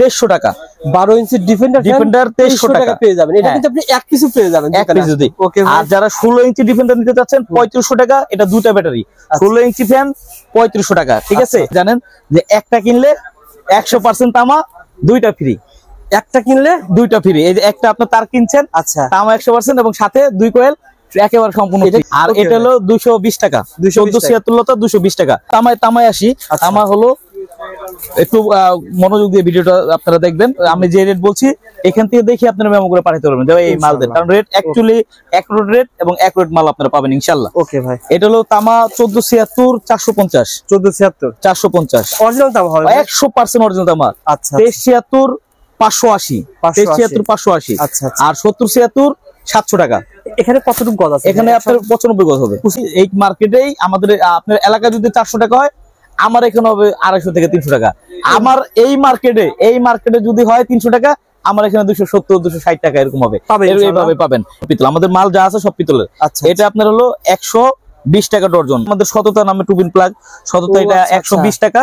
2300 টাকা। 12 ইঞ্চি ডিফেন্ডার 2300 টাকা পেয়ে যাবেন। এটা কিন্তু আপনি এক পিসও পেয়ে যাবেন, এক পিস যদি। আর যারা 16 ইঞ্চি ডিফেন্ডার নিতে চাচ্ছেন 3500 টাকা, এটা দুইটা ব্যাটারি। 16 ইঞ্চি ফ্যান 3500 টাকা, ঠিক আছে। জানেন যে একটা কিনলে 100% তামা, দুইটা ফ্রি। একটা কিনলে দুইটা ফ্রি। এই যে একটা আপনার তার কিনছেন, আচ্ছা, তামা 100% এবং সাথে 2 কয়েল একেবারে সম্পূর্ণ। আর এটা হলো 220 টাকা, 1476 220 টাকা। তামায় আসি। তামা হলো, একটু মনোযোগ দিয়ে ভিডিওটা আপনারা দেখবেন। আমি যে রেট বলছি এখান থেকে দেখে আপনারা মেমো করে পাঠাতে পারবেন যে এই মালদের, কারণ রেট অ্যাকচুয়ালি অ্যাকুরেট রেট এবং অ্যাকুরেট মাল আপনারা পাবেন ইনশাআল্লাহ। ওকে ভাই, এটা হলো তামা 1476 450, 1476 450 অরিজিনাল তামা হবে, 100% অরিজিনাল তামা। আচ্ছা, 2376 580, 2376 580। আচ্ছা, আর 7076 700 টাকা। এখানে কতটুকু গজ আছে? এখানে আপনার 95 গজ হবে। এই মার্কেটেই আমাদের, আপনার এলাকায় যদি 400 টাকা হয়, আমার এখানে হবে 250 থেকে 300 টাকা। আমার এই মার্কেটে যদি হয় 300 টাকা, আমার এখানে 270 260 টাকা এরকম হবে। এইভাবে পাবেন পিতল। আমাদের মাল যা আছে সব পিতলের। এটা আপনার হলো 120 টাকা ডর্জন। আমাদের সততা নামে টুপিন প্লাগ, সততা এটা 120 টাকা,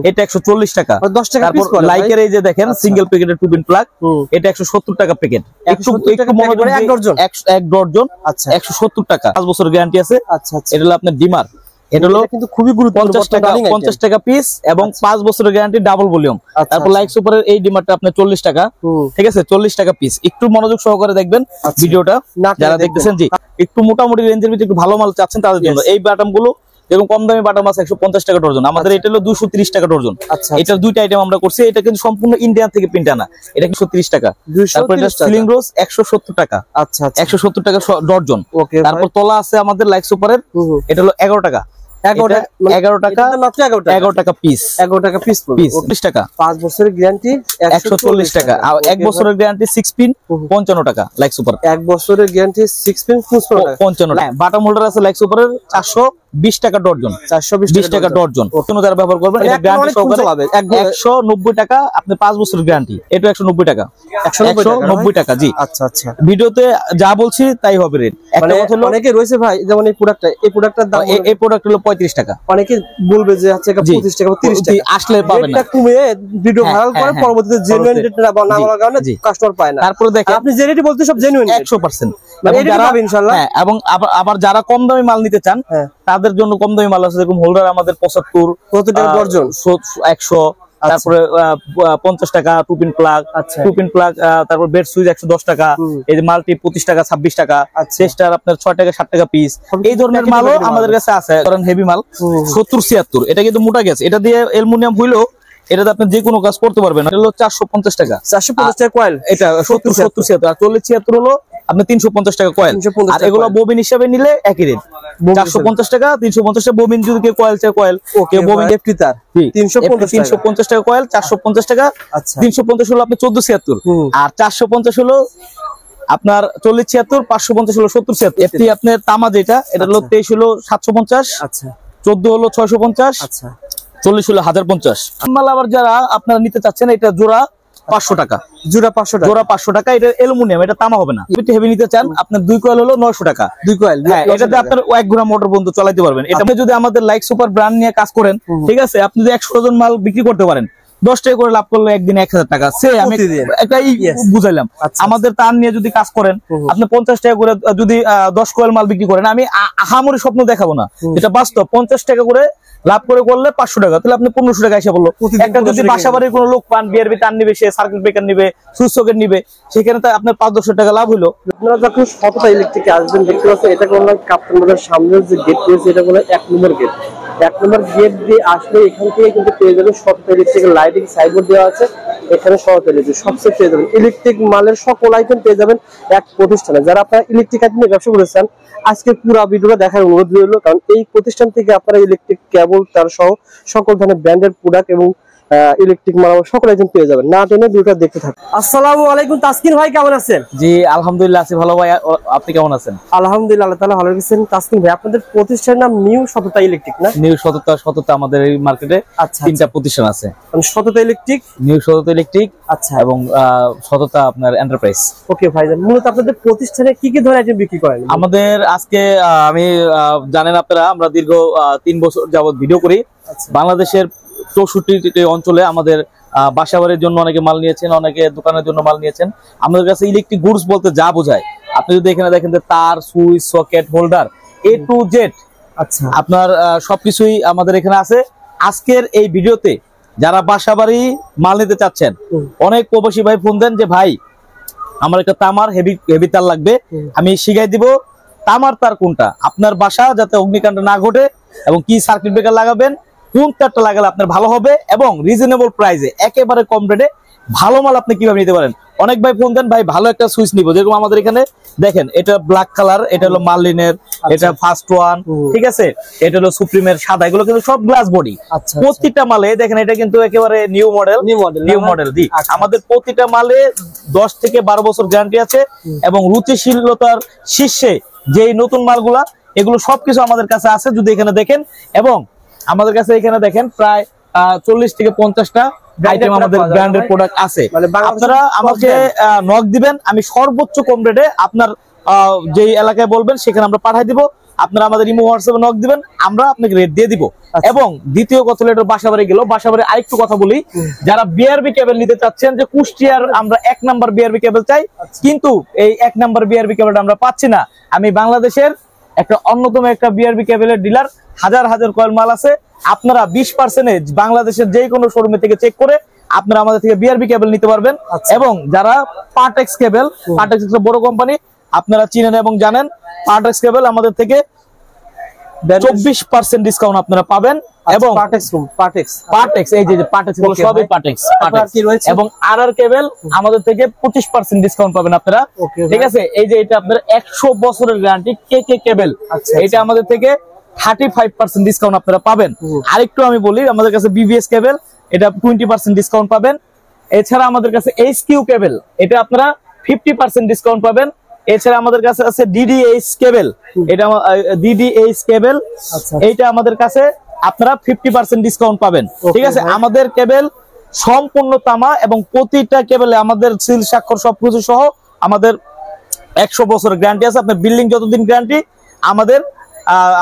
এটা 140 টাকা, 10 টাকা পিস। লাইকের এই যে দেখেন সিঙ্গেল প্যাকেটের টুপিন প্লাগ, এটা 170 টাকা প্যাকেট। একটু মনোযোগ, এক ডর্জন 170 টাকা। 5 বছরের গ্যারান্টি আছে। আচ্ছা, এটা হলো আপনার ডিমার। এটা হলো কিন্তু খুবই গুরুত্বপূর্ণ, 50 টাকা পিস এবং 5 বছরের গ্যারান্টি, ডাবল ভলিউম। তারপর লাইক সুপারের এই ডিমারটা আপনার 40 টাকা, ঠিক আছে, 40 টাকা পিস। একটু মনোযোগ সহকারে দেখবেন ভিডিওটা যারা দেখতেছেন। জি, একটু মোটামুটি রেঞ্জের ভিতরে একটু ভালো মাল চাচ্ছেন তাদের জন্য এই বাটাম গুলো। যেরকম কম দামি বাটাম আছে 150 টাকা ডর্জন, আমাদের এটা হলো 230 টাকা ডর্জন। এটার দুইটা আইটেম আমরা করছি। এটা কিন্তু সম্পূর্ণ ইন্ডিয়ান থেকে প্রিন্ট আনা, এটা 130 টাকা। তারপর এটা সিলিং রোজ 170 টাকা। আচ্ছা, 170 টাকা ডর্জন। তারপর তলা আছে আমাদের লাইক সুপারের, এটা হলো 11 টাকা। 11 টাকা পিস, 11 টাকা পিস, 20 টাকা। 5 বছরের গ্যারান্টি 140 টাকা। আর 1 বছরের গ্যারান্টি 6 পিন 55 টাকা লাইক সুপার। 1 বছরের গ্যারান্টি 6 পিন 55 টাকা। বাটাম হোল্ডার আছে লাইক সুপারের 420 টাকা ডর্জন, 420 টাকা ডর্জন। কোনো যারা ব্যবহার করবেন এটা গ্যারান্টি সহকারে 190 টাকা। আপনি 5 বছরের গ্যারান্টি, এটা 190 টাকা, 190 টাকা। জি, আচ্ছা আচ্ছা, ভিডিওতে যা বলছি তাই হবে রেট। একটা কথা হলো অনেকে রয়েছে ভাই, যেমন এই প্রোডাক্টের দাম, এই প্রোডাক্ট হলো 35 টাকা। অনেকে বলবে যে হচ্ছে 25 টাকা 30 টাকা, আসলে পাবেন না। এটা কমিয়ে ভিডিও ভাইরাল করে পরবর্তীতে জেনুইন রেট না বলার কারণে কাস্টমার পায় না। তারপরে দেখেন আপনি যে রেট বলতে সব জেনুইন 100%, ইনশাআল্লাহ। এবং আবার যারা কম দামি মাল নিতে চান তাদের জন্য কম দামি মাল আছে, যেরকম হোল্ডার আমাদের 75 টাকা ডর্জন, 100। তারপরে 50 টাকা টুপিন প্লাগ, তারপর বেড সুইচ 110 টাকা। এই যে মাল্টি 25 টাকা 26 টাকা। চেস্টার আপনার 6 টাকা 7 টাকা পিস। এই ধরনের মালও আমাদের কাছে আছে। কারণ হেভি মাল 70 76, এটা কিন্তু মোটা গেছে। এটা দিয়ে অ্যালুমিনিয়াম হইলো, এটাতে আপনি যে কোনো কাজ করতে পারবেন। এটা হলো 450 টাকা, 450 টাকা কয়েল। এটা 70 76। আর 40 76 হলো আপনি 350 টাকা কয়েল। আর এগুলো ববিন হিসাবে নিলে একই রেট, 450 টাকা 350 টাকা ববিন। যদি কেউ কয়েল চায় কয়েল, কেউ ববিন এফটি তার 350 টাকা কয়েল, 450 টাকা। 350 হলো আপনি 14 76, আর 450 হলো আপনার 40 76, 550 হলো 70 76। এফটি আপনার তামা যেটা, এটা হলো 23 হলো 750, আচ্ছা 14 হলো 650, আচ্ছা 40 হলো 1050। মাল আবার যারা আপনারা নিতে চাচ্ছেন, এটা জোড়া 500 টাকা, জোড়া 500 টাকা, জোড়া 500 টাকা। এটা অ্যালুমিনিয়াম, এটা তামা হবে না। যদি হেভি নিতে চান আপনার 2 কয়েল হলো 900 টাকা, 2 কয়েল। হ্যাঁ, এটাতে আপনার 1 ঘোড়া মোটর বন্ধ চালাতে পারবেন। এটা যদি আমাদের লাইক সুপার ব্র্যান্ড নিয়ে কাজ করেন, ঠিক আছে, আপনি যদি 100 জন মাল বিক্রি করতে পারেন, 10 টাকা করে লাভ করলে একদিন 1000 টাকা। সে আমি এটাই বুঝাইলাম। আমাদের তার নিয়ে যদি কাজ করেন, আপনি 50 টাকা করে যদি 10 কয়েল মাল বিক্রি করেন, আমি আহামরি স্বপ্ন দেখাবো না, এটা বাস্তব। 50 টাকা করে লাভ করে করলে 500 টাকা, তাহলে আপনি 1500 টাকা এসে বললো। একটা যদি বাসা বাড়ির কোনো লোক পান, বিআরবি তার নিবে, সে সার্কিট ব্রেকার নিবে, সুইচ সকেট নিবে, সেখানে তো আপনার 500 টাকা লাভ হলো। আপনারা যখন সততা ইলেকট্রিকে আসবেন, দেখতে পাচ্ছেন এটা কোনো কাপ্তান বাজার সামনের যে গেট রয়েছে, এটা কোনো 1 নম্বর গেট। 1 নম্বর গেট দিয়ে আসলে এখান থেকে কিন্তু পেয়ে যাবেন সততা ইলেকট্রিকের লাইটিং সাইনবোর্ড দেওয়া আছে। এখানে সততা ইলেকট্রিক সবচেয়ে পেয়ে যাবেন ইলেকট্রিক মালের সকল আইটেম পেয়ে যাবেন এক প্রতিষ্ঠানে। যারা আপনারা ইলেকট্রিক আইটেম নিয়ে ব্যবসা করেছেন, আজকে পুরো ভিডিওটা দেখার অনুরোধ রইল, কারণ এই প্রতিষ্ঠান থেকে আপনারা ইলেকট্রিক কেবল তার সহ সকল ধরনের ব্র্যান্ডের প্রোডাক্ট এবং ইলেকট্রিক মাল সকল আইটেম পেয়ে যাবেন। না টেনে ভিডিওটা দেখতে থাকুন। আসসালামু আলাইকুম, তাসকিন ভাই কেমন আছেন? জি আলহামদুলিল্লাহ আছি ভালো ভাই, আপনি কেমন আছেন? আলহামদুলিল্লাহ, আল্লাহ তাআলা ভালো রেখেছেন। তাসকিন ভাই, আপনাদের প্রতিষ্ঠানের নাম নিউ সততা ইলেকট্রিক না? নিউ সততা আমাদের এই মার্কেটে 3টা প্রতিষ্ঠান আছে। সততা ইলেকট্রিক, নিউ সততা ইলেকট্রিক, আচ্ছা, এবং সততা আপনার এন্টারপ্রাইজ। ওকে ভাইজান, মূলত আপনাদের প্রতিষ্ঠানে কি কি ধরনের আইটেম বিক্রি করেন? আমাদের আজকে আমি জানেন আপনারা, আমরা দীর্ঘ 3 বছর যাবত ভিডিও করি। বাংলাদেশের 64টি অঞ্চলে আমাদের বাসাবাড়ির জন্য অনেকে মাল নিয়েছেন, অনেকে দোকানের জন্য মাল নিয়েছেন। আমাদের কাছে ইলেকট্রিক গুডস বলতে যা বোঝায়, আপনি যদি এখানে দেখেন যে তার, switch, socket, holder, A to Z আচ্ছা আপনার সবকিছুই আমাদের এখানে আছে। আজকের এই ভিডিওতে যারা বাসাবাড়ি মাল নিতে চাচ্ছেন, অনেক প্রবাসী ভাই ফোন দেন যে ভাই আমার একটা তামার হেভি তার লাগবে, আমি শিখাই দিব তামার তার কোনটা, আপনার বাসা যাতে অগ্নিকাণ্ড না ঘটে এবং কি সার্কিট ব্রেকার লাগাবেন, কোন তারটা লাগালে আপনার ভালো হবে এবং রিজনেবল প্রাইসে একেবারে কম রেটে ভালো মাল আপনি কিভাবে নিতে পারেন। অনেক ভাই ফোন দেন ভাই ভালো একটা সুইচ নিব, যেরকম আমাদের এখানে দেখেন এটা ব্ল্যাক কালার, এটা হলো মার্লিনের, এটা ফার্স্ট ওয়ান, ঠিক আছে, এটা হলো সুপ্রিমের সাদা, এগুলো কিন্তু সব গ্লাস বডি। প্রতিটা মালে দেখেন এটা কিন্তু একেবারে নিউ মডেল দি। আমাদের প্রতিটা মালে 10 থেকে 12 বছর গ্যারান্টি আছে এবং রুচিশীলতার শীর্ষে যেই নতুন মালগুলা এগুলো সবকিছু আমাদের কাছে আছে যদি এখানে দেখেন। এবং আমাদের কাছে এখানে দেখেন প্রায় 40 থেকে 50টা আইটেম আমাদের ব্র্যান্ডের প্রোডাক্ট আছে। আপনারা আমাকে নক দিবেন, আমি সর্বোচ্চ কম রেটে আপনার যেই এলাকায় বলবেন সেখানে আমরা পাঠিয়ে দিব। আপনারা আমাদের ইমো হোয়াটসঅ্যাপে নক দিবেন, আমরা আপনাকে রেট দিয়ে দিব। এবং দ্বিতীয় কথা হলো এটা বাসাবাড়ি গেল, বাসাবাড়ি আরেকটু কথা বলি, যারা বিআরবি কেবল নিতে চাচ্ছেন যে কুষ্টিয়ার আমরা 1 নাম্বার বিআরবি কেবল চাই, কিন্তু এই 1 নাম্বার বিআরবি কেবলটা আমরা পাচ্ছি না। আমি বাংলাদেশের একটা অন্যতম একটা বিআরবি কেবলের ডিলার, হাজার হাজার কয়েল মাল আছে। আপনারা 20% বাংলাদেশের যে কোনো শোরুমে থেকে চেক করে আপনারা আমাদের থেকে বিআরবি কেবল নিতে পারবেন। এবং যারা পার্টেক্স কেবল, পার্টেক্স একটা বড় কোম্পানি, আপনারা চিনেন এবং জানেন, পার্টেক্স কেবল আমাদের থেকে 24% ডিসকাউন্ট আপনারা পাবেন। এবং পার্টেক্স এই যে পার্টেক্স গুলো সবই পার্টেক্স এবং আরআর কেবল আমাদের থেকে 25% ডিসকাউন্ট পাবেন আপনারা, ঠিক আছে। এই যে এটা আপনার 100 বছরের গ্যারান্টি কেকে কেবল, এটা আমাদের থেকে 35% ডিসকাউন্ট আপনারা পাবেন। আরেকটু আমি বলি, আমাদের কাছে বিবিএস কেবল, এটা 20% ডিসকাউন্ট পাবেন। এছাড়া আমাদের কাছে এইচকিউ কেবল, এটা আপনারা 50% ডিসকাউন্ট পাবেন। এছাড়া আমাদের কাছে আছে ডিডিএইচ কেবল, এটা ডিডিএইচ কেবল, এইটা আমাদের কাছে আপনারা 50% ডিসকাউন্ট পাবেন, ঠিক আছে। আমাদের কেবল সম্পূর্ণ তামা এবং প্রতিটা কেবলে আমাদের সিল স্বাক্ষর সবকিছু সহ আমাদের 100 বছরের গ্যারান্টি আছে। আপনার বিল্ডিং যতদিন গ্যারান্টি, আমাদের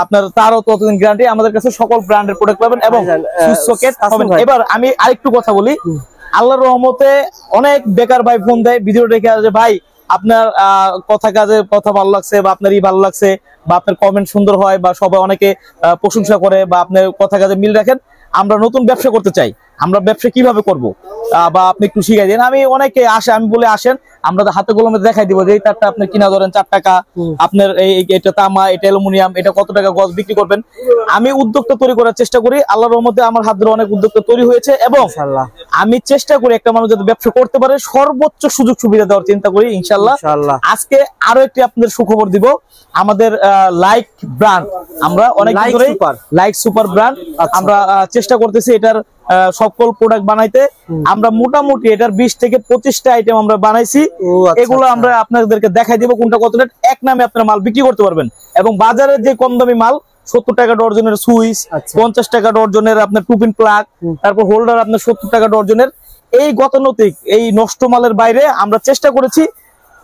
আপনার তারও ততদিন গ্যারান্টি। আমাদের কাছে সকল ব্র্যান্ডের প্রোডাক্ট পাবেন এবং সুইচ সকেট পাবেন। এবার আমি আরেকটু কথা বলি, আল্লাহর রহমতে অনেক বেকার ভাই ফোন দেয় ভিডিও দেখে যে ভাই আপনার কথা ভালো লাগছে বা আপনার ভালো লাগছে বা আপনার কমেন্ট সুন্দর হয় বা সবাই অনেকে প্রশংসা করে বা আপনার কথা কাজে মিল রাখেন, আমরা নতুন ব্যবসা করতে চাই, আমরা ব্যবসা কিভাবে করব বা আপনি একটু শিখাই দেন। আমি অনেকে আসে, আমি বলে আসেন, আমরা হাতে কলমে দেখাই দিব যে এই তারটা আপনার কিনা ধরেন 4 টাকা, আপনার এটা তামা, এটা অ্যালুমিনিয়াম, এটা কত টাকা গজ বিক্রি করবেন। আমি উদ্যোক্তা তৈরি করার চেষ্টা করি, আল্লাহর রহমতে আমার হাত ধরে অনেক উদ্যোক্তা তৈরি হয়েছে এবং আমি চেষ্টা করি একটা মানুষ যাতে ব্যবসা করতে পারে সর্বোচ্চ সুযোগ সুবিধা দেওয়ার চিন্তা করি ইনশাআল্লাহ। আজকে আরো একটি আপনাদের সুখবর দিব, আমাদের লাইক ব্র্যান্ড, আমরা অনেক ধরে লাইক সুপার ব্র্যান্ড আমরা চেষ্টা করতেছি এটার সকল প্রোডাক্ট বানাইতে। আমরা মোটামুটি এটার 20 থেকে 25টা আইটেম আমরা বানাইছি, এগুলো আমরা আপনাদেরকে দেখাই দিব কোনটা কত রেট। এক নামে আপনারা মাল বিক্রি করতে পারবেন এবং বাজারে যে কম দামি মাল 70 টাকা ডর্জনের সুইচ, 50 টাকা ডর্জনের আপনার টুপিন প্লাগ, তারপর হোল্ডার আপনার 70 টাকা ডর্জনের, এই গতানুগতিক এই নষ্ট মালের বাইরে আমরা চেষ্টা করেছি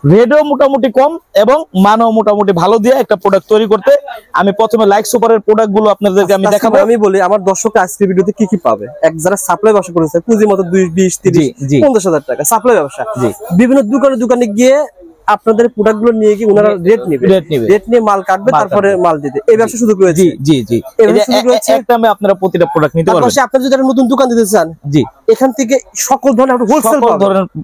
রেটও মোটামুটি কম এবং মানও মোটামুটি ভালো দিয়ে একটা প্রোডাক্ট তৈরি করতে। আমি প্রথমে লাইক সুপারের প্রোডাক্ট গুলো আপনাদেরকে আমি দেখাবো। আমি বলি আমার দর্শক আজকের ভিডিওতে কি কি পাবে। এক যারা সাপ্লাই ব্যবসা করেছে পুঁজি মতো 20, 30, 50,000 টাকা সাপ্লাই ব্যবসা, বিভিন্ন দোকানে গিয়ে আপনাদের প্রোডাক্ট গুলো নিয়ে গিয়ে ওনারা রেট নিয়ে মাল কাটবে, তারপরে মাল দিতে। এই ব্যবসা শুরু করেছি। একটা আমি আপনারা প্রতিটা প্রোডাক্ট নিতে পারবেন। আপনারা যদি একটা নতুন দোকান দিতে চান, এখান থেকে সকল ধরনের হোলসেল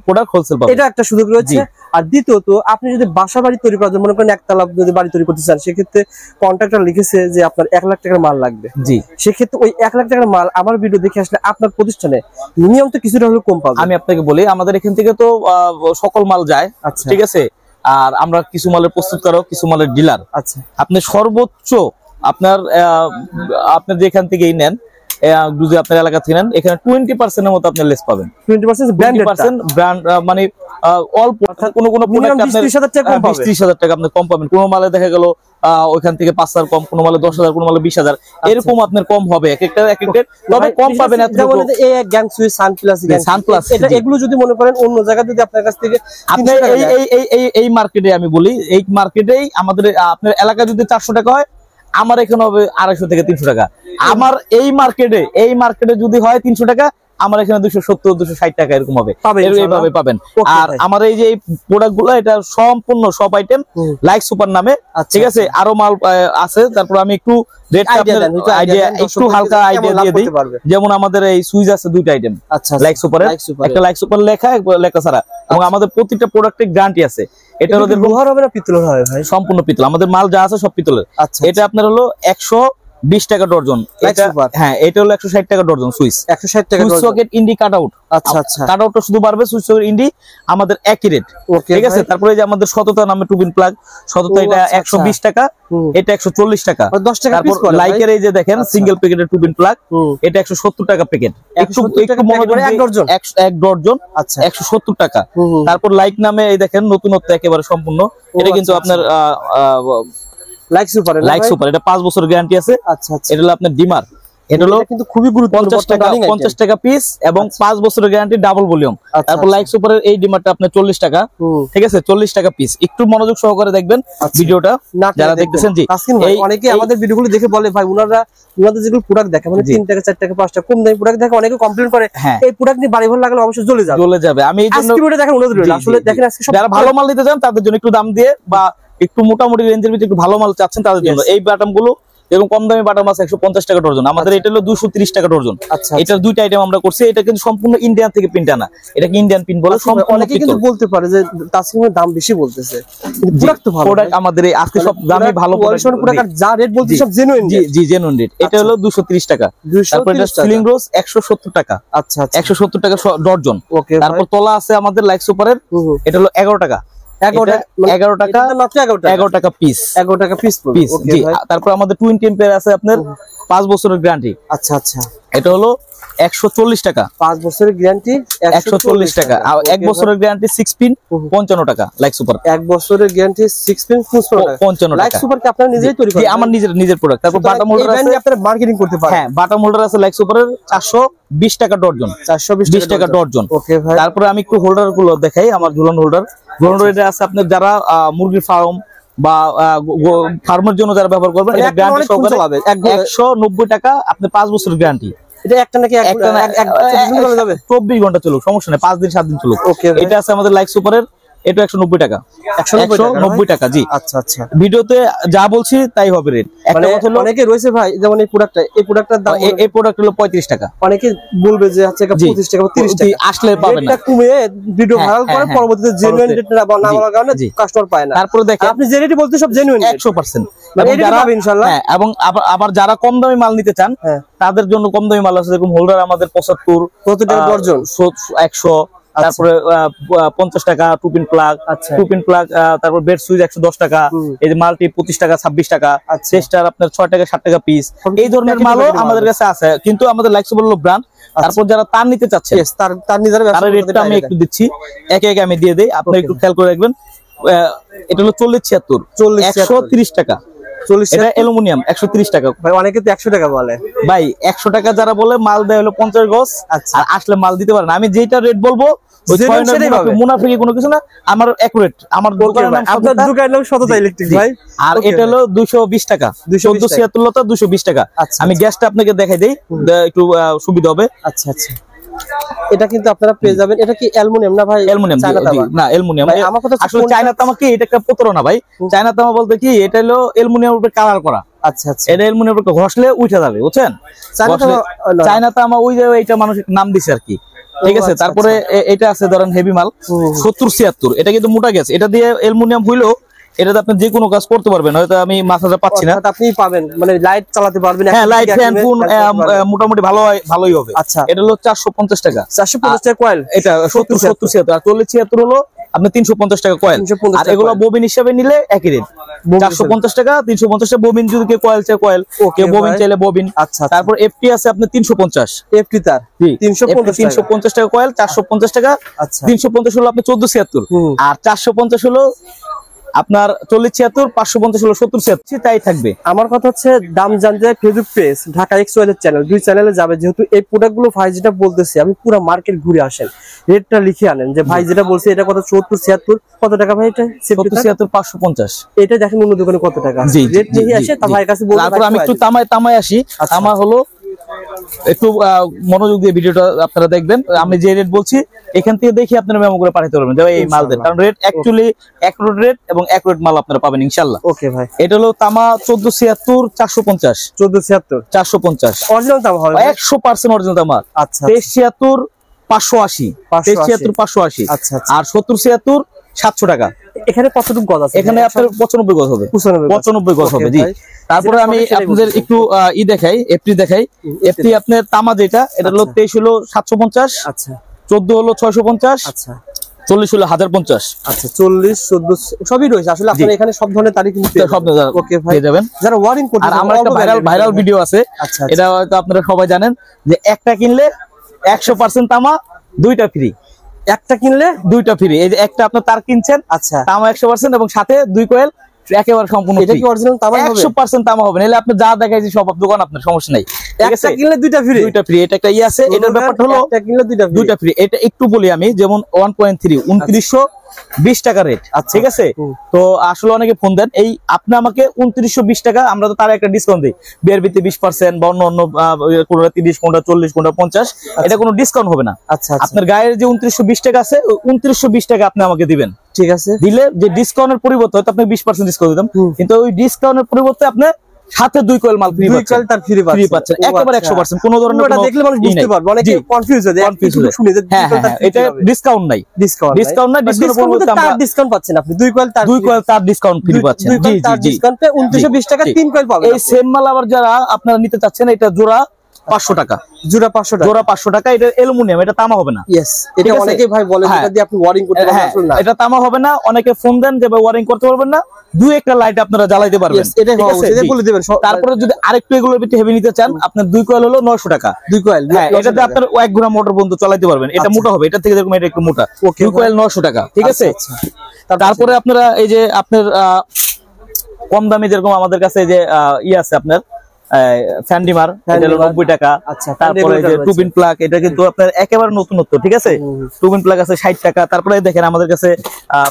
প্রোডাক্ট হোলসেল পাবেন, এটা একটা সুযোগ রয়েছে। আর দ্বিতীয়ত আপনি যদি বাসা বাড়ি তৈরি করার জন্য মনে করেন একতলা যদি বাড়ি তৈরি করতে চান, সেক্ষেত্রে কন্ট্রাক্টর লিখেছে যে আপনার 1 লাখ টাকার মাল লাগবে, সেক্ষেত্রে ওই 1 লাখ টাকার মাল আমার ভিডিও দেখে আসলে আপনার প্রতিষ্ঠানে মিনিমাম তো কিছুটা হলেও কম পাবে। আমি আপনাকে বলি, আমাদের এখান থেকে তো সকল মাল যায়, ঠিক আছে, আর আমরা কিছু মালের প্রস্তুতকারক, কিছু মালের ডিলার। আচ্ছা, আপনি সর্বোচ্চ আপনার যেখান থেকেই নেন, যদি আপনার এলাকা থেকে নেন, এখানে 20% এর মতো আপনি লেস পাবেন। 20% ব্র্যান্ড মানে অল্প, কোন প্রোডাক্ট আপনার 20-30,000 টাকা আপনি কম পাবেন। কোন মালে দেখা গেল ওইখান থেকে 5,000 কম, কোন মালে 10,000, কোন মালে 20,000, এরকম আপনার কম হবে এক একটা, তবে কম পাবেন। এগুলো যদি মনে করেন অন্য জায়গায় যদি আপনার কাছ থেকে আপনি এই মার্কেটে, আমি বলি এই মার্কেটেই আমাদের আপনার এলাকায় যদি 400 টাকা হয়, আমার এখানে হবে 250 থেকে 300 টাকা। আমার এই মার্কেটে যদি হয় 300 টাকা, আমার এখানে 270 260 টাকা এরকম হবে, এইভাবে পাবেন। Okay, আর ভাই। আমার এই যে প্রোডাক্ট গুলো এটা সম্পূর্ণ সব আইটেম লাইক সুপার নামে, ঠিক আছে। আরো মাল আছে, তারপর আমি একটু রেটটা একটু হালকা আইডিয়া দিয়ে দিই। যেমন আমাদের এই সুইচ আছে দুইটা আইটেম লাইক সুপারের, একটা লাইক সুপার লেখা, লেখা ছাড়া, এবং আমাদের প্রতিটা প্রোডাক্টের গ্যারান্টি আছে। এটা হলো লোহার হবে না পিতলের হবে ভাই? সম্পূর্ণ পিতল, আমাদের মাল যা আছে সব পিতলের। এটা আপনার হলো 120 টাকা ডর্জন। হ্যাঁ, এটা হলো 160 টাকা ডর্জন সুইচ, 160 টাকা ডর্জন। সকেট ইন্ডি কাট আউট। আচ্ছা আচ্ছা, কাট আউটটা শুধু বাড়বে, সুইচ সকেট ইন্ডি আমাদের একই রেট, ঠিক আছে। তারপরে যে আমাদের সততা নামে টুবিন প্লাগ, সততা এটা 120 টাকা, এটা 140 টাকা। 10 টাকা পিস। তারপর লাইকের এই যে দেখেন সিঙ্গেল প্যাকেটের টুবিন প্লাগ, এটা 170 টাকা প্যাকেট, একটু মনোযোগ দিয়ে, এক ডর্জন 170 টাকা। তারপর লাইক নামে এই দেখেন নতুনত্ব একেবারে সম্পূর্ণ, এটা কিন্তু আপনার লাইক সুপার, এটা 5 বছর গ্যারান্টি আছে। আচ্ছা আচ্ছা, এটা হলো আপনার ডিমার, এটা হলো কিন্তু খুবই গুরুত্বপূর্ণ, 50 টাকা পিস এবং 5 বছরের গ্যারান্টি, ডাবল ভলিউম। তারপর লাইক সুপারের এই ডিমারটা আপনার 40 টাকা, ঠিক আছে, 40 টাকা পিস। একটু মনোযোগ সহকারে দেখবেন ভিডিওটা যারা দেখতেছেন। জি, অনেকে আমাদের ভিডিওগুলো দেখে বলে ভাই ওনাদের যেগুলো প্রোডাক্ট দেখে মানে 3 টাকা 4 টাকা 5 টাকা কম দামি প্রোডাক্ট দেখে, অনেকে কমপ্লেইন করে এই প্রোডাক্ট নিয়ে বাড়ি ঘর লাগালে অবশ্যই জ্বলে যাবে। আমি এই জন্য আজকে ভিডিও দেখেন অনুরোধ রইল, আসলে দেখেন আজকে যারা ভালো মাল নিতে চান তাদের জন্য একটু দাম দিয়ে, বা একটু মোটামুটি রেঞ্জের ভিতরে একটু ভালো মাল চাচ্ছেন তাদের জন্য এই বাটাম গুলো, এবং কম দামি বাটাম আছে 150 টাকা ডর্জন, আমাদের এটা হলো 230 টাকা ডর্জন। এটার দুইটা আইটেম আমরা করছি, এটা কিন্তু সম্পূর্ণ ইন্ডিয়ান থেকে প্রিন্ট আনা, এটাকে ইন্ডিয়ান প্রিন্ট বলে। অনেকে কিন্তু বলতে পারে যে তাসকিমের দাম বেশি বলতেছে, প্রোডাক্ট তো ভালো, প্রোডাক্ট আমাদের এই আজকে সব দামই ভালো, প্রোডাক্ট যা রেট বলছি সব জেনুইন। জি জেনুইন রেট। এটা হলো 230 টাকা। তারপর এটা সিলিং রোজ 170 টাকা। আচ্ছা, 170 টাকা ডর্জন। তারপর তলা আছে আমাদের লাইক সুপারের, এটা হলো 11 টাকা। 11 টাকা পিস। জি, তারপর আমাদের 20 এম্পিয়ার আছে আপনার 5 বছরের গ্যারান্টি। আচ্ছা আচ্ছা, এটা হলো 140 টাকা। 5 বছরের গ্যারান্টি 140 টাকা। আর 1 বছরের গ্যারান্টি 6 পিন 55 টাকা লাইক সুপার। 1 বছরের গ্যারান্টি 6 পিন 55 টাকা। লাইক সুপার কি আপনারা নিজেই তৈরি করেন? জি, আমার নিজের প্রোডাক্ট। তারপর বাটাম হোল্ডার আছে, আপনারা মার্কেটিং করতে পারেন। হ্যাঁ, বাটাম হোল্ডার আছে লাইক সুপারের 420 টাকা ডর্জন। 420 টাকা ডর্জন। ওকে ভাই। তারপরে আমি একটু হোল্ডার গুলো দেখাই, আমার ঝুলন হোল্ডার আছে আপনার যারা মুরগির ফার্ম বা ফার্মের জন্য যারা ব্যবহার করবেন, এটা গ্যারান্টি সহকারে 190 টাকা, আপনি 5 বছরের গ্যারান্টি। এটা একটা নাকি 24 ঘন্টা চলুক, সমস্যা নেই, 5 দিন 7 দিন চলুক। এটা আছে আমাদের লাইক সুপারের, এটা 190 টাকা। 190 টাকা। জি, আচ্ছা আচ্ছা, ভিডিওতে যা বলছি তাই হবে রেট। একটা কথা হলো অনেকে রয়েছে ভাই, যেমন এই প্রোডাক্টের দাম, এই প্রোডাক্ট হলো 35 টাকা। অনেকে বলবে যে আচ্ছা 25 টাকা 30 টাকা, আসলে পাবেন না। এটা কমে ভিডিও ভাইরাল করে পরবর্তীতে জেনুইন রেট না বলার কারণে কাস্টমার পায় না। তারপরে দেখেন আপনি যে রেটই বলতে সব জেনুইন 100%, মানে এটা পাবে ইনশাআল্লাহ। হ্যাঁ, এবং আবার যারা কম দামি মাল নিতে চান তাদের জন্য কম দামি মাল আছে, যেরকম হোল্ডার আমাদের 75 কত টাকা ডর্জন, 100। তারপরে 50 টাকা টুপিন প্লাগ, তারপর বেড সুইচ 110 টাকা, এই যে মাল্টি 25 টাকা 26 টাকা, চেস্টার আপনার 6 টাকা 7 টাকা পিস। এই ধরনের মালও আমাদের কাছে আছে, কিন্তু আমাদের লাইক সুপার হলো ব্র্যান্ড। তারপর যারা তার নিতে চাচ্ছে তার নিজের রেটটা আমি একটু দিচ্ছি, একে একে আমি দিয়ে দেই, আপনি একটু খেয়াল করে রাখবেন। এটা হলো 4076 130 টাকা। এটা অ্যালুমিনিয়াম 130 টাকা। ভাই অনেকে তো 100 টাকা বলে। ভাই 100 টাকা যারা বলে, মাল দেয় হলো 50 গজ, আর আসলে মাল দিতে পারে না। আমি যেটা রেট বলবো মুনাফিকি কোনো কিছু না, আমার একুরেট, আমার দোকানের নাম আপনার দোকানের নাম সততা ইলেকট্রিক ভাই। আর এটা হলো 220 টাকা, 1476 লতা 220 টাকা। আমি গ্যাসটা আপনাকে দেখাই দেই, একটু সুবিধা হবে। আচ্ছা আচ্ছা, এটা কিন্তু আপনারা পেয়ে যাবেন। এটা কি অ্যালুমিনিয়াম না ভাই? অ্যালুমিনিয়াম না, অ্যালুমিনিয়াম। আমার কথা আসলে চায়না তামা কি, এটা একটা প্রতারণা ভাই। চায়না তামা বলতে কি, এটা হলো অ্যালুমিনিয়ামের উপরে কালার করা। আচ্ছা আচ্ছা, এটা অ্যালুমিনিয়ামের উপরে ঘষলে উঠে যাবে, বুঝছেন? চায়না তামা ওই যে এটা মানুষ নাম দিছে আর কি, ঠিক আছে। তারপরে এটা আছে ধরেন হেভি মাল 7076, এটা কিন্তু মোটা গ্যাস, এটা দিয়ে অ্যালুমিনিয়াম হইলো, এটাতে আপনি যে কোনো কাজ করতে পারবেন। হয়তো আমি মাথাটা পাচ্ছি না, আপনি পাবেন মানে লাইট চালাতে পারবেন। হ্যাঁ, লাইট ফ্যান কোন মোটামুটি ভালোই হবে। আচ্ছা, এটা হলো 450 টাকা। 450 টাকা কয়েল, এটা 7076। আর 4076 হলো আপনি 350 টাকা কয়েল। আর এগুলো ববিন হিসাবে নিলে একই রেট, 450 টাকা 350 টাকা। ববিন যদি কেউ কয়েল চাই কয়েল, কেউ ববিন চাইলে ববিন। আচ্ছা, তারপর এফটি আছে আপনি 350, এফটি তার 350 টাকা কয়েল, 450 টাকা। 350 হলো আপনি 1476, আর 450 হলো আপনার 4076, 550 হলো 7076, তাই থাকবে। আমার কথা হচ্ছে দাম জানতে ফেসবুক পেজ ঢাকা এক্সওয়াইজ চ্যানেল, দুই চ্যানেলে যাবে। যেহেতু এই প্রোডাক্ট গুলো ভাই যেটা বলতেছি, আমি পুরো মার্কেট ঘুরে আসেন, রেটটা লিখে আনেন যে ভাই যেটা বলছে এটা কত, 74 76 কত টাকা ভাই? এটা 76 550। এটা দেখেন অন্য দোকানে কত টাকা রেট নিয়ে আসে, তা ভাইয়ের কাছে বলবো। তারপর আমি একটু তামায় আসি। তামা হলো একটু মনোযোগ দিয়ে ভিডিওটা আপনারা দেখবেন। আমি যে রেট বলছি এখান থেকে দেখে আপনারা মেমো করে পাঠাতে পারবেন যে এই মাল দেন, কারণ রেট অ্যাকচুয়ালি অ্যাকুরেট রেট এবং অ্যাকুরেট মাল আপনারা পাবেন ইনশাআল্লাহ। ওকে ভাই, এটা হলো তামা 1476 450 1476 450 অরিজিনাল তামা হবে 100% অরিজিনাল তামা। আচ্ছা 2376 580 2376 580 আচ্ছা আর 7076 700 টাকা। এখানে কতটুকু গজ আছে? এখানে আপনার 95 গজ হবে, 95 গজ হবে জি। তারপরে আমি আপনাদের একটু দেখাই, এফটি দেখাই। এফটি আপনার তামা যেটা, এটা হলো 23 হলো 750, আচ্ছা 14 হলো 650, আচ্ছা 40 হলো 1050। আচ্ছা 40 14 সবই রয়েছে আসলে। আপনারা এখানে সব ধরনের তারিখ সব ওকে ভাই পেয়ে যাবেন। যারা ওয়ারিং করতে, আর আমার একটা ভাইরাল ভিডিও আছে, আচ্ছা এটা হয়তো আপনারা সবাই জানেন যে একটা কিনলে 100% তামা, দুইটা ফ্রি। একটা কিনলে দুইটা ফ্রি। এই যে একটা আপনার তার কিনছেন, আচ্ছা তামা 100% এবং সাথে 2 কয়েল একেবারে সম্পূর্ণ। এটা কি অরিজিনাল তামা হবে? 100% তামা হবে, নাহলে আপনি যা দেখাইছি সব দোকান আপনার সমস্যা নাই, ঠিক আছে? একটা কিনলে দুইটা ফ্রি, দুইটা ফ্রি। এটা একটা আছে, এটার ব্যাপারটা হলো একটা কিনলে দুইটা ফ্রি। এটা একটু বলি আমি, যেমন 1.3 2920 টাকা রেট, ঠিক আছে? তো আসলে অনেকে ফোন দেন, এই আপনি আমাকে 2920 টাকা, আমরা তো তার একটা ডিসকাউন্ট দিই, বিআরবিতে 20% বা অন্য কোনটা 30, কোনটা 40, কোনটা 50, এটা কোনো ডিসকাউন্ট হবে না। আচ্ছা আপনার গায়ের যে 2920 টাকা আছে, 2920 টাকা আপনি আমাকে দিবেন, ঠিক আছে? দিলে যে ডিসকাউন্টের পরিবর্তে হয়তো আপনি 20% ডিসকাউন্ট দিতাম, কিন্তু ওই ডিসকাউন্টের পরিবর্তে আপনি সাথে 2 কয়েল মাল ফ্রি পাচ্ছেন, তার ফ্রি পাচ্ছেন একেবারে 100%। কোনো ধরনের কোনো দেখলে মানুষ বুঝতে পারবে, অনেকে কনফিউজ হয়ে যায়, শুনে যে এটা ডিসকাউন্ট নাই, ডিসকাউন্ট নাই। ডিসকাউন্টের পরিবর্তে আমরা ডিসকাউন্ট পাচ্ছেন, আপনি 2 কয়েল তার ডিসকাউন্ট ফ্রি পাচ্ছেন। জি জি জি, ডিসকাউন্টে 2920 টাকা 3 কয়েল পাবেন। এই সেম মাল আবার যারা আপনারা নিতে চাচ্ছেন, এটা জোড়া 500 টাকা, জোড়া 500 টাকা, জোড়া 500 টাকা। এটা অ্যালুমিনিয়াম, এটা তামা হবে না। यस, এটা অনেকেই ভাই বলে এটা দিয়ে আপনি ওয়ারিং করতে পারবেন, আসলে না, এটা তামা হবে না। অনেকে ফোন দেন যে ভাই ওয়ারিং করতে পারবেন না, 2-1টা লাইট আপনারা জ্বালাইতে পারবেন, এটাই বলে দিবেন। তারপরে যদি আরেকটু এগুলোর ভিতরে হেভি নিতে চান, আপনার 2 কয়েল হলো 900 টাকা, 2 কয়েল। হ্যাঁ, এটাতে আপনার 1 ঘোড়া মোটর বন্ধ চালাতে পারবেন। এটা মোটা হবে, এটা থেকে দেখুন এটা একটু মোটা। 2 কয়েল 900 টাকা, ঠিক আছে? তারপরে আপনারা এই যে আপনার কম দামি যেরকম আমাদের কাছে যে আছে আপনার ফ্যান্ডিমার, এটা হলো 90 টাকা। তারপরে যে টুবিন প্লাগ, এটা কিন্তু আপনার একেবারে নতুনত্ব, ঠিক আছে? টুবিন প্লাগ আছে 60 টাকা। তারপরে দেখেন আমাদের কাছে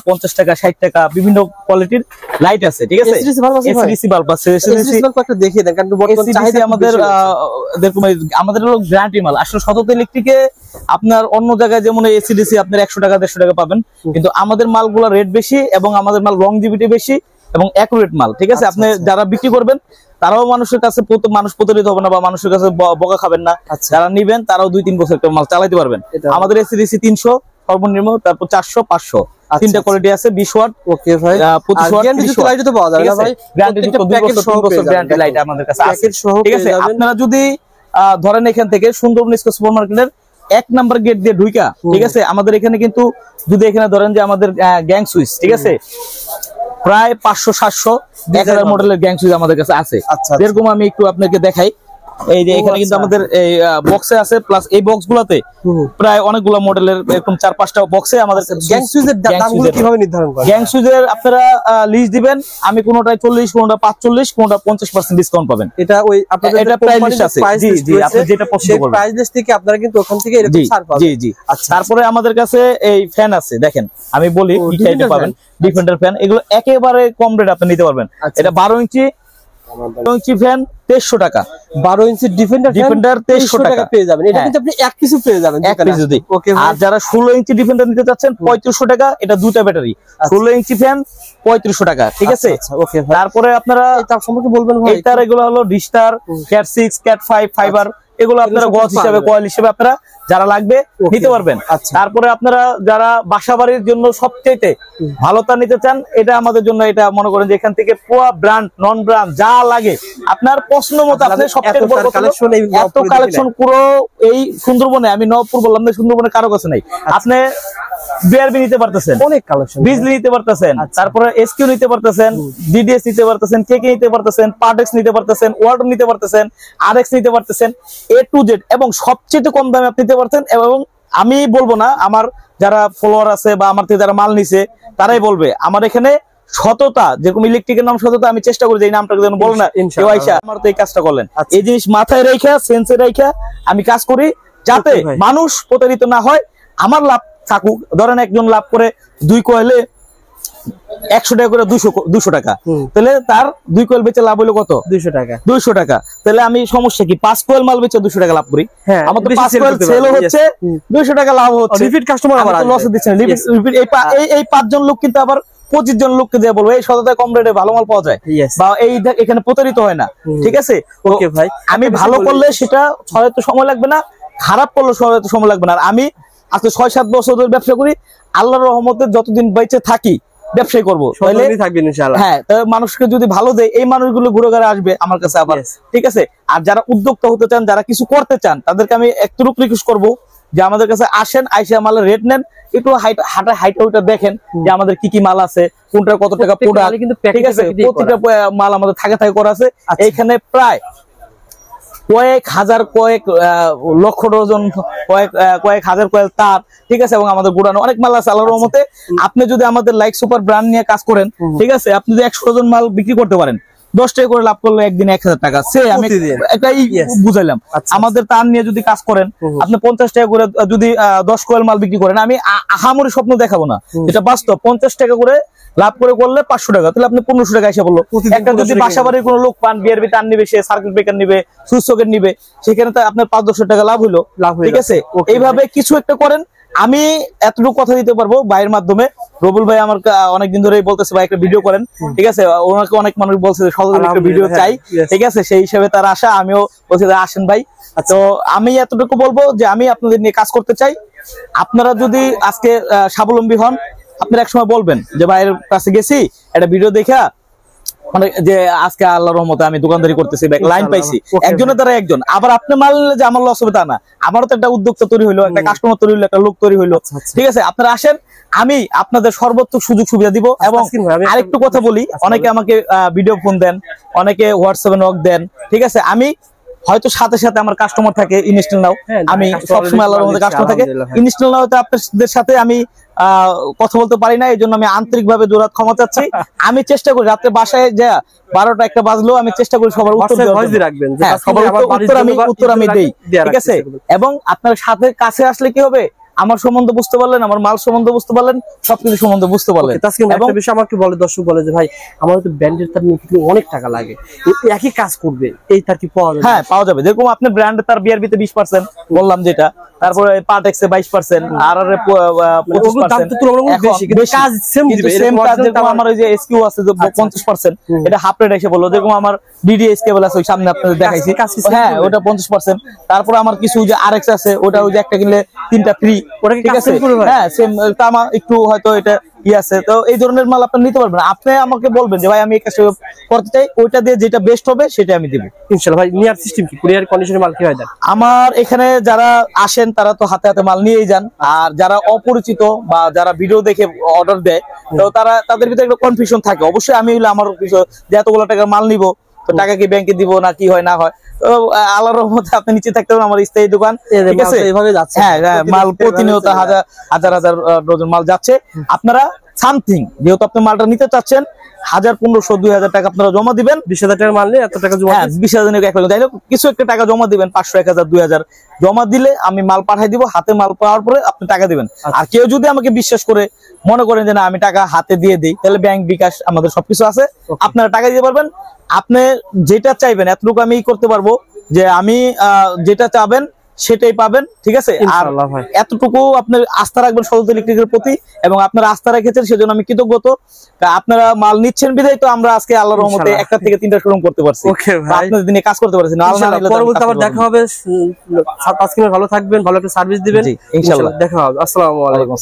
50 টাকা 60 টাকা বিভিন্ন কোয়ালিটির লাইট আছে, ঠিক আছে? এসডিসি বাল্ব আছে, এসডিসি বাল্ব একটা দেখিয়ে দেন, কারণ বর্তমানে চাহিদা আমাদের দেখুন আমাদের হলো গ্যারান্টি মাল। আসলে শতত ইলেকট্রিকে আপনার অন্য জায়গায় যেমন এসডিসি আপনার 100 টাকা 150 টাকা পাবেন, কিন্তু আমাদের মালগুলো রেট বেশি এবং আমাদের মাল লংজিভিটি বেশি এবং অ্যাকুরেট মাল, ঠিক আছে? আপনি যারা বিক্রি করবেন তারাও মানুষের কাছে মানুষ প্রতারিত হবে না বা মানুষের কাছে বকা খাবেন না। যারা নিবেন তারাও 2-3 বছর একটা মাল চালাতে পারবেন। আমাদের এসডিসি 300 সর্বনিম্ন, তারপর 400 500 তিনটা কোয়ালিটি আছে, 20 ওয়াট। ওকে ভাই, 25 ওয়াট গ্যারান্টি যুক্ত লাইট তো পাওয়া যাবে না ভাই? গ্যারান্টি যুক্ত 2 বছর 3 বছর গ্যারান্টি লাইট আমাদের কাছে আছে, ঠিক আছে? আপনারা যদি ধরেন এখান থেকে সুন্দরবন স্কয়ার সুপারমার্কেটের 1 নাম্বার গেট দিয়ে ঢুইকা, ঠিক আছে, আমাদের এখানে কিন্তু যদি এখানে ধরেন যে আমাদের গ্যাং সুইচ, ঠিক আছে, প্রায় 500-700-1000 মডেলের গ্যাং সুইচ আমাদের কাছে আছে। যেরকম আমি একটু আপনাকে দেখাই, এই যে এখানে কিন্তু আমাদের এই বক্সে আছে, প্লাস এই বক্সগুলোতে প্রায় অনেকগুলো মডেলের এরকম 4-5টা বক্সে আমাদের গ্যাং সুইচের দামগুলো কিভাবে নির্ধারণ করেন? গ্যাং সুইচের আপনারা লিস্ট দিবেন, আমি কোনটায় 40, কোনটা 45, কোনটা 50% ডিসকাউন্ট পাবেন। এটা ওই আপনাদের এটা প্রাইস লিস্ট আছে। জি জি, আপনি যেটা পছন্দ করবেন প্রাইস লিস্ট থেকে আপনারা কিন্তু ওখান থেকে এরকম ছাড় পাবেন। জি জি। তারপরে আমাদের কাছে এই ফ্যান আছে, দেখেন আমি বলি কি টাইপের পাবেন। ডিফেন্ডার ফ্যান, এগুলো একেবারে কম রেট আপনি নিতে পারবেন। এটা 12 ইঞ্চি ফ্যান 2300 টাকা, 12 ইঞ্চি ডিফেন্ডার 2300 টাকা পেয়ে যাবেন। এটা কিন্তু আপনি এক পিসও পেয়ে যাবেন, এক পিস যদি। আর যারা 16 ইঞ্চি ডিফেন্ডার নিতে চাচ্ছেন 3500 টাকা, এটা দুটো ব্যাটারি, 16 ইঞ্চি ফ্যান 3500 টাকা, ঠিক আছে? ওকে, তারপরে আপনারা তার সম্পর্কে বলবেন ভাই। এইটার এগুলো হলো ডিস্টার, ক্যাট 6, ক্যাট 5 ফাইবার, এগুলো আপনারা গজ হিসাবে কয়েল হিসেবে আপনারা যারা লাগবে নিতে পারবেন। তারপরে আপনারা যারা বাসাবাড়ির জন্য সবচেয়ে ভালো তার নিতে চান, এটা আমাদের জন্য, এটা মনে করেন যে এখান থেকে পুরো ব্র্যান্ড নন ব্র্যান্ড যা লাগে আপনার পছন্দ মতো আপনি সবচেয়ে বড় কালেকশন, এত কালেকশন পুরো এই সুন্দরবনে, আমি নবপুর বললাম না, সুন্দরবনে কারো কাছে নাই। আপনি বিআরবি নিতে পারতেছেন, অনেক কালেকশন, বিজলি নিতে পারতেছেন, তারপরে এসকিউ নিতে পারতেছেন, ডিডিএস নিতে পারতেছেন, কেকে নিতে পারতেছেন, পার্টেক্স নিতে পারতেছেন, ওয়ার্ডন নিতে পারতেছেন, আরএক্স নিতে পারতেছেন, A to Z, এবং সবচেয়ে কম দামে আপনি নিতে পারতেন। এবং আমি বলবো না, আমার যারা ফলোয়ার আছে বা আমার থেকে যারা মাল নিছে তারাই বলবে আমার এখানে সততা, যেরকম ইলেকট্রিকের নাম সততা, আমি চেষ্টা করি যে এই নামটা যেন বলো না কেউ আইসা আমার তো এই কাজটা করলেন। এই জিনিস মাথায় রেখা, সেন্সে রেখা আমি কাজ করি, যাতে মানুষ প্রতারিত না হয়, আমার লাভ থাকুক। ধরেন একজন লাভ করে 2 কয়েলে 100 টাকা করে 200 টাকা, তাহলে তার 2 কয়েল বেচে লাভ হলো কত? 200 টাকা। 200 টাকা। তাহলে আমি সমস্যা কি, 5 কয়েল মাল বেচে 200 টাকা লাভ করি, আমার তো 5 কয়েল সেল হচ্ছে, 200 টাকা লাভ হচ্ছে, রিপিট কাস্টমার আবার লস দিচ্ছে। রিপিট এই 5 জন লোক কিন্তু আবার 25 জন লোককে দিয়ে বলবো এই সততায় কম রেটে ভালো মাল পাওয়া যায়, বা এই এখানে প্রতারিত হয় না। ঠিক আছে ওকে ভাই, আমি ভালো করলে সেটা হয়তো সময় লাগবে না, খারাপ করলে হয়তো সময় লাগবে না। আর আমি আজকে 6-7 বছর ধরে ব্যবসা করি, আল্লাহর রহমতে যতদিন বেঁচে থাকি ব্যবসায় করবো, হ্যাঁ মানুষকে যদি ভালো দেয় এই মানুষগুলো ঘুরে ঘুরে আসবে আমার কাছে আবার। ঠিক আছে, আর যারা উদ্যোক্তা হতে চান, যারা কিছু করতে চান, তাদেরকে আমি একটু রিকোয়েস্ট করবো যে আমাদের কাছে আসেন, আইসা মালের রেট নেন, একটু হাইটা দেখেন যে আমাদের কি কি মাল আছে, কোনটা কত টাকা প্রোডাক্ট। ঠিক আছে, প্রতিটা মাল আমাদের থাকে করা আছে। এইখানে প্রায় কয়েক হাজার, কয়েক লক্ষ ডজন, কয়েক হাজার কয়েল তার। ঠিক আছে, এবং আমাদের গোডাউনে অনেক মাল আছে আল্লাহর রহমতে। আপনি যদি আমাদের লাইক সুপার ব্র্যান্ড নিয়ে কাজ করেন, ঠিক আছে, আপনি যদি 100 ডজন মাল বিক্রি করতে পারেন, 10 টাকা করে লাভ করলে একদিন 1000 টাকা। আমি এটাই বুঝাইলাম। আমাদের তার নিয়ে যদি কাজ করেন, আপনি 50 টাকা করে যদি 10 কয়েল মাল বিক্রি করেন, আমি আহামরি স্বপ্ন দেখাবো না, এটা বাস্তব। 50 টাকা করে লাভ করলে 500 টাকা, তাহলে আপনি 1500 টাকা এসে বললো। একটা যদি বাসা বাড়ির কোনো লোক পান, বিআরবি তার নিবে, সে সার্কিট ব্রেকার নিবে, সুইচ সকেট নিবে, সেখানে তো আপনার 500-600 টাকা লাভ হইলো। ঠিক আছে, এইভাবে কিছু একটা করেন। আমি এতটুকু কথা দিতে পারবো ভাইয়ের মাধ্যমে, রবুল ভাই আমার অনেকদিন ধরেই বলতেছে ভাই একটা ভিডিও করেন। ঠিক আছে, ওনাকে অনেক মানুষ বলছে একটা ভিডিও চাই। ঠিক আছে, সেই হিসাবে তার আশা, আমিও বলছি আসেন ভাই। তো আমি এতটুকু বলবো যে আমি আপনাদের নিয়ে কাজ করতে চাই। আপনারা যদি আজকে স্বাবলম্বী হন, আপনারা একসময় বলবেন যে ভাইয়ের কাছে গেছি, একটা ভিডিও দেখা মানে যে আজকে আল্লাহর রহমতে আমি দোকানদারি করতেছি, লাইন পাইছি, একজনের দ্বারা একজন। আবার আপনি মাল নিলে যে আমার লস হবে তা না, আমারও তো একটা উদ্যোক্তা তৈরি হইলো, একটা কাস্টমার তৈরি হইলো, একটা লোক তৈরি হইলো। ঠিক আছে, আপনারা আসেন, আমি আপনাদের সর্বোচ্চ সুযোগ সুবিধা দিব। এবং আরেকটু কথা বলি, অনেকে আমাকে ভিডিও ফোন দেন, অনেকে হোয়াটসঅ্যাপে নক দেন। ঠিক আছে, আমি হয়তো সাথে সাথে আমার কাস্টমার থাকে ইনস্টল নাও, আমি সবসময় আল্লাহর রহমতে কাস্টমার থাকে ইনস্টল নাও, আপনাদের সাথে আমি কথা বলতে পারি না, এই জন্য আমি আন্তরিক ভাবে জোরাত ক্ষমা চাচ্ছি। আমি চেষ্টা করি রাত্রে বাসায় যা 12টা-1টা বাজলেও আমি চেষ্টা করি সবার উত্তর রাখবেন, উত্তর আমি দেই। ঠিক আছে, এবং আপনার সাথে কাছে আসলে কি হবে, আমার সম্বন্ধে বুঝতে পারলেন, আমার মাল সম্বন্ধে বুঝতে পারলেন, সবকিছু সম্বন্ধে বুঝতে পারলেন। এবং বিষয় আমাকে বলে, দর্শক বলে যে ভাই আমার তো ব্র্যান্ডের তার নিতে অনেক টাকা লাগে, একই কাজ করবে, এই তার কি পাওয়া যাবে? হ্যাঁ পাওয়া যাবে। যেরকম আপনি ব্র্যান্ডের তার বিআরবিতে 20% বললাম যেটা, তারপরে পার্টেক্সে 22%, আর 25%। আমার ওই যে এসকিউ আছে 50%, এটা হাফ রেট এসে বললো। যেরকম আমার ডিডিএস কেবল আছে ওই সামনে আপনাদের দেখাইছি, হ্যাঁ ওটা 50%। তারপর আমার কিছু যে আরএক্স আছে, ওটা ওই যে একটা কিনলে 3টা ফ্রি। ঠিক আছে, হ্যাঁ সেম তামা একটু হয়তো এটা আছে। তো এই ধরনের মাল আপনি নিতে পারবেন। আপনি আমাকে বলবেন যে ভাই আমি এই কাজ করতে চাই, ওইটা দিয়ে যেটা বেস্ট হবে সেটা আমি দিব ইনশাআল্লাহ। ভাই নিয়ার সিস্টেম কি, কুরিয়ার কন্ডিশনে মাল কি হয় দেন? আমার এখানে যারা আসেন তারা তো হাতে হাতে মাল নিয়েই যান, আর যারা অপরিচিত বা যারা ভিডিও দেখে অর্ডার দেয়, তো তাদের ভিতরে একটা কনফিউশন থাকে। অবশ্যই আমি হইলে আমার যে এতগুলো টাকার মাল নিব, তো টাকা কি ব্যাংকে দিব না কি হয় না হয়, তো আল্লাহর রহমতে আপনি নিচে থাকতে হবে। আমার স্থায়ী দোকান, ঠিক আছে, হ্যাঁ মাল প্রতিনিয়ত হাজার হাজার ডজন মাল যাচ্ছে। আপনারা সামথিং, যেহেতু আপনি মালটা নিতে চাচ্ছেন, 1000, 1500, 2000 টাকা আপনারা জমা দিবেন। 20,000 টাকার মাল নিয়ে এত টাকা জমা, 20,000 কিছু একটা টাকা জমা দিবেন, 500, 1000, 2000 জমা দিলে আমি মাল পাঠাই দিব। হাতে মাল পাওয়ার পরে আপনি টাকা দিবেন। আর কেউ যদি আমাকে বিশ্বাস করে মনে করেন যে না আমি টাকা হাতে দিয়ে দিই, তাহলে ব্যাংক, বিকাশ, আমাদের সবকিছু আছে, আপনারা টাকা দিতে পারবেন। আপনি যেটা চাইবেন এতটুকু আমি করতে পারবো যে আমি যেটা চাবেন সেটাই পাবেন। ঠিক আছে, আর এতটুকু আপনার আস্থা রাখবেন সততা ইলেকট্রিকের প্রতি, এবং আপনারা আস্থা রেখেছেন সেজন্য আমি কৃতজ্ঞ। আপনারা মাল নিচ্ছেন বিধায় তো আমরা আজকে আল্লাহর রহমতে 1টা থেকে 3টা শোরুম করতে পারছি, আপনাদের দিনে কাজ করতে পারছি। পরবর্তী আবার দেখা হবে। ভালো থাকবেন, ভালো একটা সার্ভিস দিবেন, ইনশাআল্লাহ দেখা হবে। আসসালামু আলাইকুম।